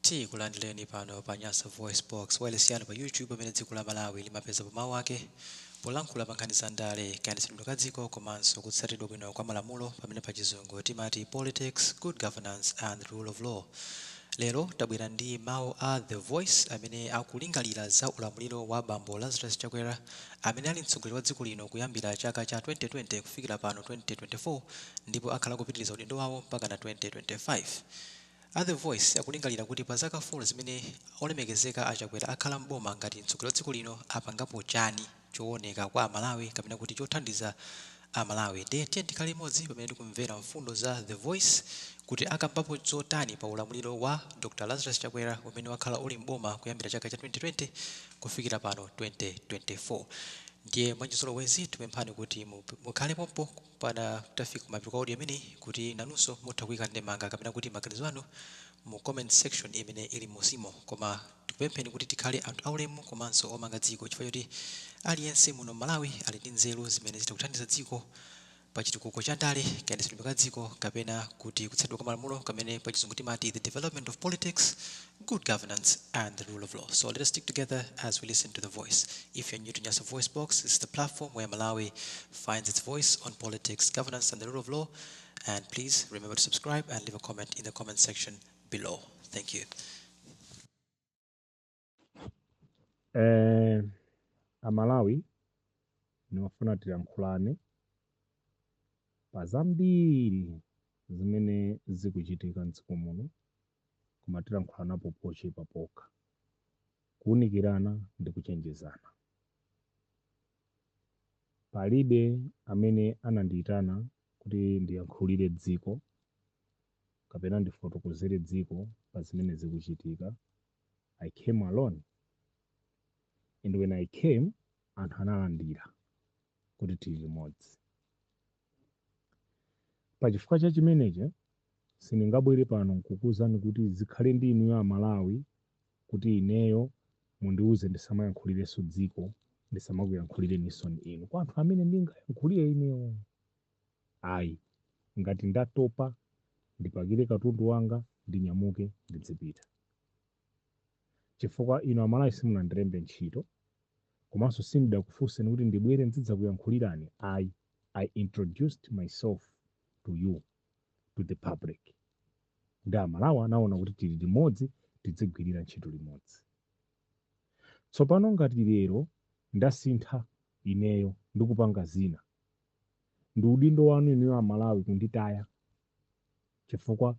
Tikulandireni pano pa Nyasa VoiceBox wailesiyana pa YouTube pamene dziko la Malawi limapeza pa mawu ake polankhula pa nkhani za ndale kayendetsedwe ka dziko komanso kutsatidwa bwino kwa malamulo pamene pa chizungu timati politics, good governance and the rule of law. Lero tabwera ndi mawu a The Voice amene akulingalira za ulamuliro wa bambo Lazarus Chakwera amene ali mtsogoleri wa dziko lino kuyambira chaka cha 2020 kufikira pano 2024 ndipo akhala kupitiriza udindo wawo mpaka na 2025. The Voice akulingalira kuti pa zaka 4 zimene olemekezeka a Chakwera akhala mboma ngati mtsogoleri wa dziko lino apangapo chani chooneka kwa Malawi kapena kuti chothandiza Malawi. Ndiye tikhale limodzi pamene tikumvera mfundo za The Voice kuti akambapo zotani pa ulamuliro wa Dr. Lazarus Chakwera umene wakhala uli mboma kuyambira chaka cha 2020 kufikira pano 2024. Ndiye mwachizolowezi tipemphani kuti mukhale pompo pana tafika mapiko audio amene kuti nanunso mutha kuyika ndemanga kapena kuti maganizo anu mu comment section imene ili musimo, koma tikupempheni kuti tikhale anthu aulemu komanso omanga dziko chifukwa choti aliyense muno Malawi ali ndi nzeru zimene zitakuthandiza dziko pa chitukuko cha ndale kayendetsedwe ka dziko kapena kuti kutsatidwa kwa malamulo kamene pa chizungu timati the development of politics, good governance and the rule of law. So let us stick together as we listen to The Voice. If you're new to Nyasa VoiceBox, this is the platform where Malawi finds its voice on politics, governance and the rule of law. And please remember to subscribe and leave a comment in the comment section below. Thank you. Malawi niwafuna tiyankhulane pazambiri zimene zikuchitika mdziko muno koma tiyankhulanapo pochepa pokha, kuunikirana ndi kuchenjezana. Palibe amene anandiyitana kuti ndiyankhulire dziko kapena ndifotokozere dziko pa zimene zikuchitika. I came alone, and when I came anthu analandira kuti tili limodzi. Pachifukwa cha chimenechi sindingabwere pano kukuwuzani kuti zikhale ndi inu a Malawi kuti ineyo mundiuze ndisamayankhulirenso dziko, ndisamakuyankhulireninso inu kwa anthu amene ndingayankhulire ineyo. Ayi, ngati ndatopa ndipakire katundu wanga ndinyamuke ndizipita, chifukwa inu a Malawi simunandilembe ntchito komanso sindidakufunseni kuti ndibwere ndidzakuyankhulirani. I introduced myself to you, to the public. Ndi a Malawi anaona kuti tili limodzi tidzigwirira ntchito limodzi. Tsopano ngati lero ndasintha ineyo ndikupanga zina, ndi udindo wanu inu a Malawi kunditaya chifukwa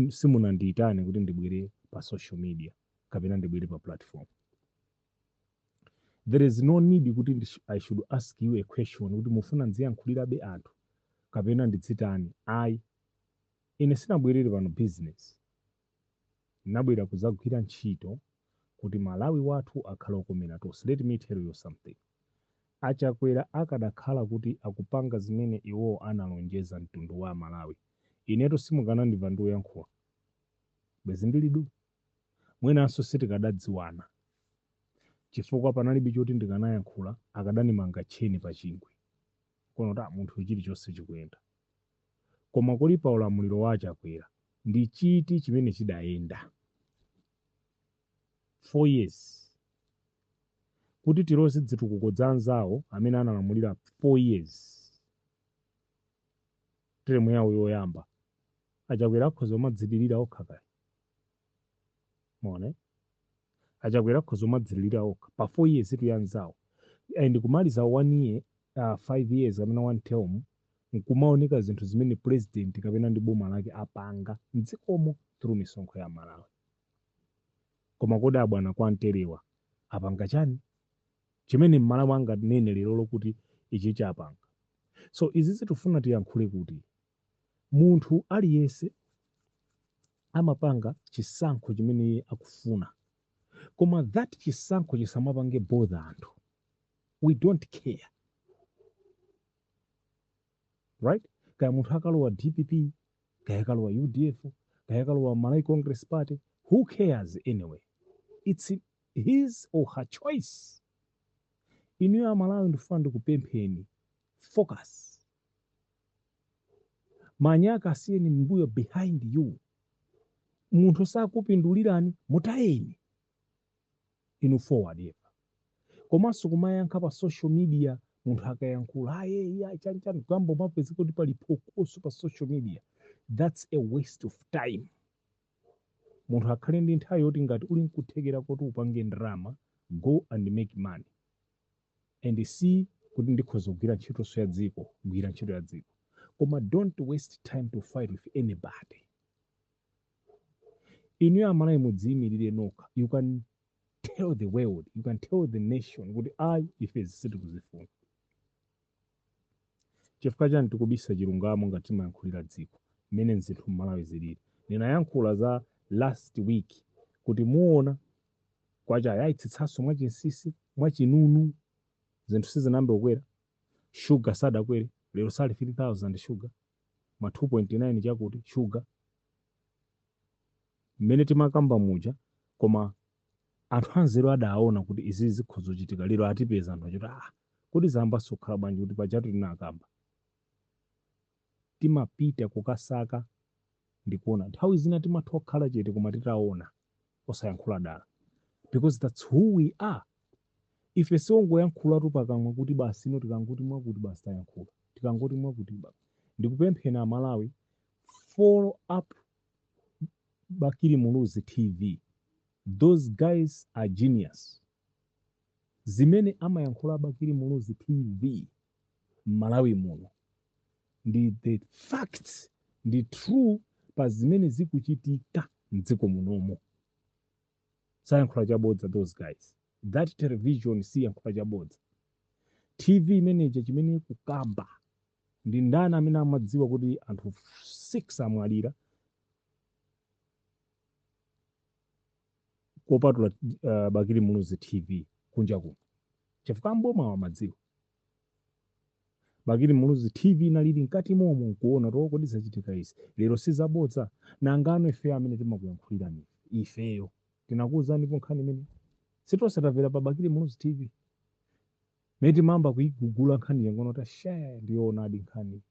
simunandiyitane kuti ndibwere pa social media kapena ndibwere pa platform. There is no need kuti I should ask you a question kuti mufuna ndiyankhulirabe anthu kapena nditsitani. Ine sinabwerere pano business, nabwera kudzagwira ntchito kuti Malawi wathu akhale okomera tonse. Let me tell you something. Achakwera akadakhala kuti akupanga zimene iwo analonjeza mtundu wa Malawi, ineto simukanandiva ndiyankhula bwezi ndilidu mwenanso sitikadadziwana chifukwa panalibe choti ndikanayankhula akadanimanga tcheni pa chingwe kono ta munthu chilichonse chikuyenda. Koma kuli pa ulamuliro wa Chakwera ndi chiti chimene chidayenda 4 years kuti tiloze zitukuko za anzawo amene analamulira 4 years. Teremu yawo yoyamba Achakwera akhoza omadzilirira okha kale. Mone Achakwera akhoza omadzilirira okha pa 4 years itu yanzawo, and kumaliza 1 year 5 years amene 1 term nkumaoneka zinthu zimene president kapena ndi boma lake apanga mdzikomo through misonkho ya Malawi. Koma kodi abwana kwa Nterewa apanga chani chimene Malawi anganene lero lokuti ichi chapanga? So izi zitifuna tiyankhule kuti munthu aliyense amapanga chisankho chimene iye akufuna, koma that chisankho chisamapange bother anthu. We don't care, right? Kaya munthu akalowa DPP, kaya akalowa UDF, kaya akalowa Malawi Congress Party, who cares anyway? It's his or her choice. Inu a Malawi ndifuna ndikupempheni focus. Manyaka asiyeni mbuyo behind you. munthu sakupindulirani mutayeni inu forward yepa. Komanso kumayankha pa social media munthu akayankhula aye chani kwambo mapezi kuti pali phokoso pa social media. That's a waste of time. Munthu akhale ndi nthawi yoti ngati uli nkuthekera kuti upange ndrama, go and make money and see kuti ndikhoza kugwira ntchito ya dziko, gwira ntchito ya dziko. Koma don't waste time to fight with anybody. Inu amalayi mudziyimirire nokha. You can tell the world, you can tell the nation kuti ife sitikuzifuna. Chifukwa chani tikubisa chilungamo ngati timayankhulira dziko mmene zinthu m'Malawi zilili. Ndinayankhula za last week kuti muona kwacha ayitsitsanso mwachinsisi mwachinunu zinthu sizinambe kukwera. Sugar sadakwere, lero sali 3000 sugar, ma 2.9 chakuti sugar. Mmene timakamba muja, koma anthu anzeru adaona kuti izi zikhoza kuchitika. Lero atipeza anthu achoti kuti zamba sokhala bwanji kuti pajatu tinakamba. Timapita kukasaka ndikuona. Nthawi zina timatha kukhala chete koma titaona osayankhula dala. Because that's who we are. Ife songoyankhula tu pakamwa kuti basi ino tikanguti mwakuti basi tayankhula. Tikanguti mwakuti basi. Ndikupemphera Amalawi, follow up Bakiri Muluzi TV. Those guys are genius. Zimene amayankhula Bakiri Muluzi TV Malawi muno ndi the facts, ndi true pa zimene zikuchitika mdziko munomo. Sayankhula chabodza those guys. That television siyankhula chabodza. TV manager chimene kukamba ndi ndani amene amadziwa kuti anthu 6 amwalira kopatula Bakiri Muluzi TV kunja kuno. Chifukwa mboma wa madziwa. Bakiri Muluzi TV nalili nkati momo kuona kodi zachitika izi. Lero sizabodza nangano ife amene timakuyankhulira ni ifeyo. Tinakuwuzani nkhani imene sitonse tamvera pa Bakiri Muluzi TV. Meti mamba kuigugula nkhani yangono ta share ndiona adi nkhani.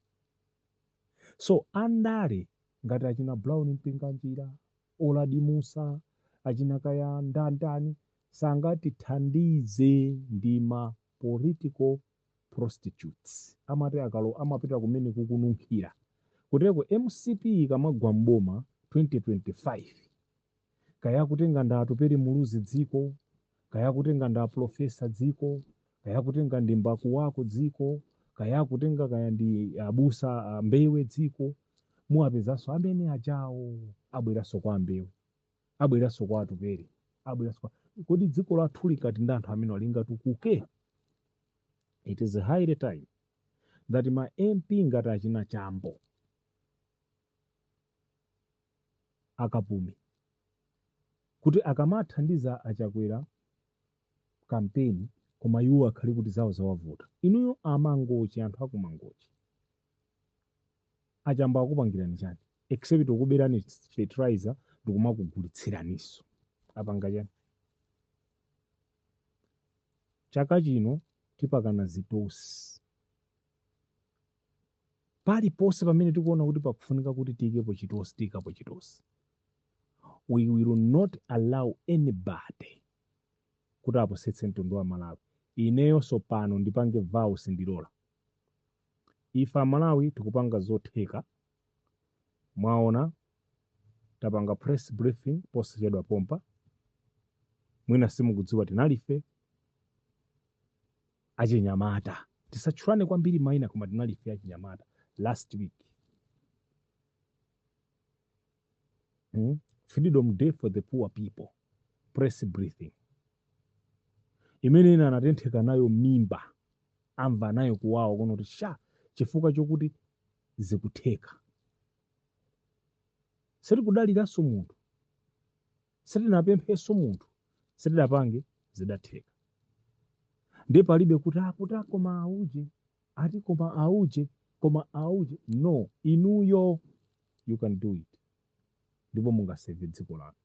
So andale ngati achina Brown Mpinganjira, Oladi Musa, achina kaya ndandani sangati thandize ndima political prostitutes. Amati akalo amapita kumene kukununkhira. Kuteko MCP kamagwa mboma 2025. Kaya kutenga nda atupere Muluzi dziko, kaya kutenga nda profesa dziko, kaya kutenga ndi mbaku wako dziko, kaya kutenga kaya ndi abusa mbewe dziko. Muapezanso amene ajawo abweraso kwa mbewe, abweraso kwa atupere, abweraso kodi dziko lathu likati ndi anthu amene alinga tukuke. It is a high time that my MP ngati achina chambo akapume kuti akamathandiza achakwera kampeni koma iwo akhali kuti zawo zawavuta. Inuyo amangochi, anthu akumangochi achamba akupangirani chani except ukuberani fertilizer ndikumakugulitsiraniso. Apanga chani? Chaka chino tipakana zitosi. Pali pose pamene tikuona kuti pakufunika kuti tikepo chitosi, tikapo chitosi. We will not allow anybody kuti aposetse mtundu wa Malawi. Ineyo sopano ndipange vow sindilola. Ifa Malawi tikupanga zotheka. Mwaona tapanga press briefing post chedwa pompa. Mwina simukudziwa tinalife achinyamata. Tisachulane kwambiri maina koma tinalife achinyamata last week. Freedom Day for the poor people. Press briefing. Imene ina anatentheka nayo mimba. Amva nayo kuwawa kono kuti chifukwa chokuti zikutheka. Seri kudaliranso munthu. Seri napempheso munthu. Seri dapange zidatheka. Ndi palibe kuti koma auje. Ati koma auje. Koma auje. No. Inuyo. You can do it. Ndipo mungaseve dziko lanu.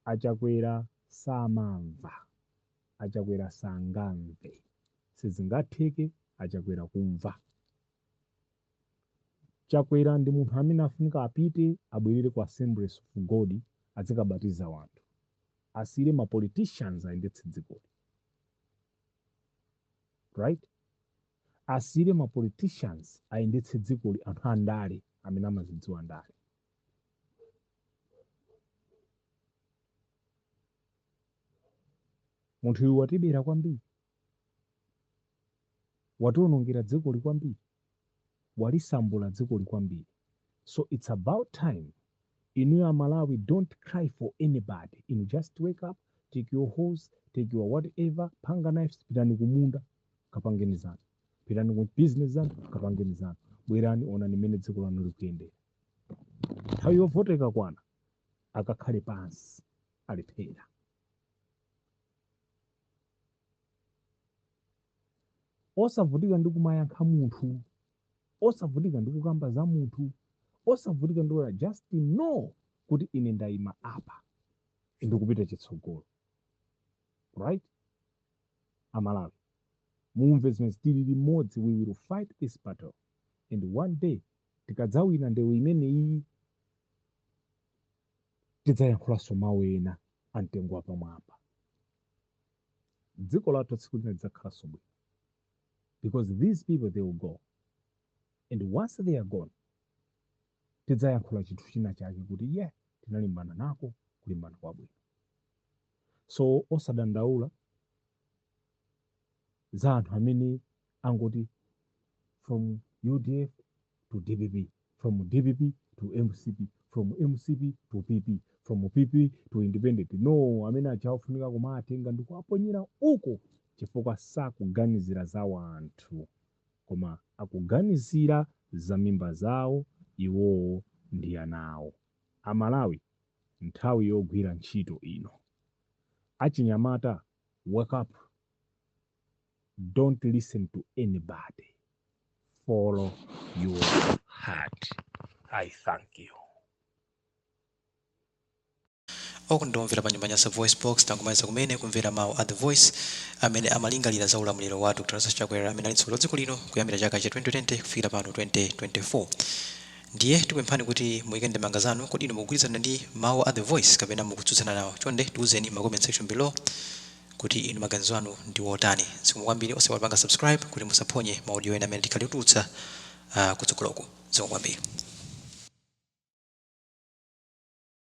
Achakwera samamva. Achakwera sangamve. Sizingatheke achakwera kumva. Chakwera ndi munthu amene afunika apite abwerere ku Assemblies of God azikabatiza wanthu. Asire ma politicians ayendetse dzikoli. Right? Asire ma politicians ayendetse dzikoli anthu andale amene amazidziwa ndale. Munthu uyu watibera kwambiri. Watiwonongera dzikoli kwambiri. Walisambula dzikoli kwambiri. So it's about time in Malawi, don't cry for anybody. Just wake up, take your horse, take your whatever, panga knives, pitani kumunda, kapangeni zanu. Pitani ku business zanu, kapangeni zanu. Bwerani onani mmene dziko lanu likuyendera. Nthawi yovota ikakwana, akakhale pansi, alephera. Osavutika ndi kumayankha munthu, osavutika ndi kukamba za munthu, osavutika ndi kuya just know kuti ine ndayima apa ndikupita chitsogolo. Right? Amalawi, mumve zimene tili limodzi, we will fight this battle. And one day, tikadzawina ndewu imeneyi, tidzayankhulanso mawu ena amtengo wapamwamba. Dziko lathu tsiku lina lidzakhalanso bwino. Because these people, they will go. And once they are gone, tidzayankhula chinthu china chake kuti yeah, tinalimbana nako kulimbana kwabwino. So osadandaula za anthu amene angoti from UDF to DPP, from DPP to MCP, from MCP to PP, from PP to independent. No, amene achafunika kumatenga ndi kuaponyera uko chifukwa sakuganizira za wanthu, koma akuganizira za mimba zawo, iwowo ndi anawo. Amalawi, nthawi yogwira ntchito ino. Achinyamata, wake up. Don't listen to anybody. Follow your heart. I thank you. Okundomvera panyumba Nyasa VoiceBox tangomaliza kumene kumvera mawu a The Voice amene amalingalira za ulamuliro wa Dr. Lazarus Chakwera amene ali mtsogoleri wa dziko lino kuyambira chaka cha 2020 kufikira pano 2024. Ndiye tikupemphani kuti muyike ndemanga zanu kuti inu mukugwirizana ndi mawu a The Voice kapena mukutsutsana nawo. Chonde tiwuzeni ma comment section below kuti inu maganizo anu ndi otani. Zikomo kwambiri, osewapanga subscribe kuti musaphonye maudio ena amene tikali kutulutsa kutsogoloku. Zikomo kwambiri.